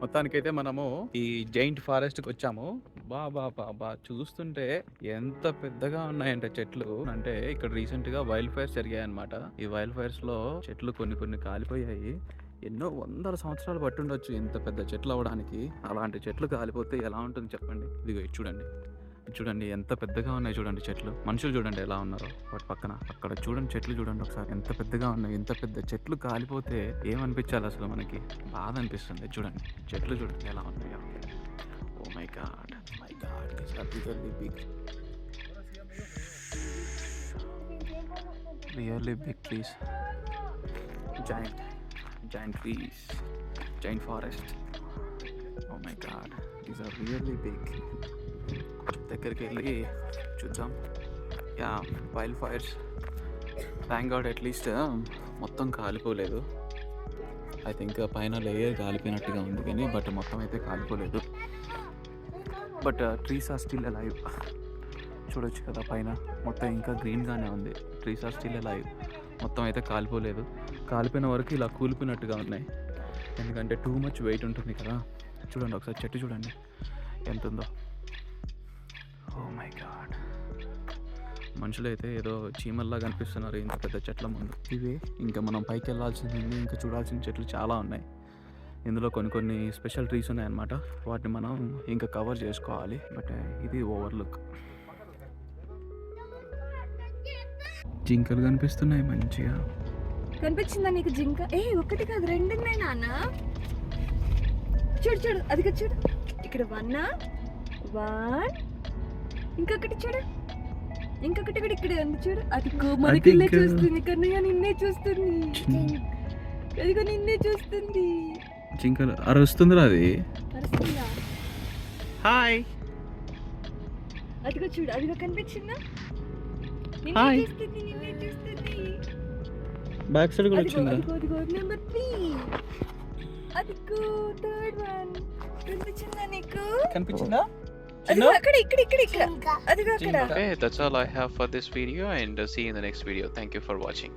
మొత్తానికైతే మనము ఈ జైంట్ ఫారెస్ట్‌కి వచ్చాము. చూస్తుంటే ఎంత పెద్దగా ఉన్నాయంటే చెట్లు. అంటే ఇక్కడ రీసెంట్‌గా వైల్డ్ ఫైర్స్ జరిగాయన్నమాట. ఈ వైల్డ్ ఫైర్స్‌లో చెట్లు కొన్ని కాలిపోయాయి. ఎన్నో వందల సంవత్సరాలు పట్టుండొచ్చు ఇంత పెద్ద చెట్లు అవ్వడానికి. అలాంటి చెట్లు కాలిపోతే ఎలా ఉంటుంది చెప్పండి? ఇదిగో ఇది చూడండి. ఇది చూడండి ఎంత పెద్దగా ఉన్నాయి చూడండి చెట్లు. మనుషులు చూడండి ఎలా ఉన్నారో వాటి పక్కన. అక్కడ చూడండి చెట్లు చూడండి ఒకసారి ఎంత పెద్దగా ఉన్నాయి. ఇంత పెద్ద చెట్లు కాలిపోతే ఏమనిపించాలి అసలు మనకి? బాధ అనిపిస్తుంది. చూడండి చెట్లు చూడండి ఎలా ఉన్నాయో. Oh my god these are really big. Really big trees. Giant trees, giant forest. Oh my god, these are really big. దగ్గరికి వెళ్ళి చూద్దాం. Yeah wild fires thank God at least మొత్తం కాలిపోలేదు. ఐ థింక్ పైన లేయర్ కాలిపోయినట్టుగా ఉంది కానీ బట్ మొత్తం అయితే కాలిపోలేదు. But trees are still alive. చూడొచ్చు కదా పైన మొత్తం ఇంకా గ్రీన్గానే ఉంది. Trees are still alive. మొత్తం అయితే కాలిపోలేదు. కాలిపోయిన వరకు ఇలా కూలిపోయినట్టుగా ఉన్నాయి. ఎందుకంటే టూ మచ్ వెయిట్ ఉంటుంది కదా. చూడండి ఒకసారి చెట్టు చూడండి ఎంత ఉందో. ఓ మై గాడ్, మనుషులు అయితే ఏదో చీమల్లా కనిపిస్తున్నారు ఇంత పెద్ద చెట్ల ముందు. ఇవే ఇంకా మనం పైకి వెళ్ళాల్సింది, ఇంకా చూడాల్సిన చెట్లు చాలా ఉన్నాయి. ఇందులో కొన్ని స్పెషల్ ట్రీస్ ఉన్నాయన్నమాట. వాటిని మనం ఇంకా కవర్ చేసుకోవాలి. బట్ ఇది ఓవర్లుక్. జింకలు కనిపిస్తున్నాయి మంచిగా. కనిపించిందా నీకు జింక? ఒకటి కాదు రెండు ఉన్నాయి నాన్న. చూడు అది చూడు. ఇక్కడ 1 ఇంకొకటి చూడు. ఇంకొకటి కూడా ఇక్కడ ఉంది చూడు. అది మనకిల్లే చూస్తుంది. కన్నయ్య నిన్నే చూస్తుంది. అదిగో నిన్నే చూస్తుంది. జింకలు అరుస్తుందిరా అది. హాయ్. అదిగో చూడు. అదిగో కనిపించిందా? హాయ్. నిన్నే చూస్తుంది. బ్యాక్ సైడ్ కూడా వచ్చిందా? అదిగో నెంబర్ 3. అదిగో థర్డ్ వన్. కనిపించిందా నీకు? కనిపించిందా? అక్కడ ఇక్కడ అదిగో అక్కడ. Okay, that's all I have for this video, and see you in the next video. Thank you for watching.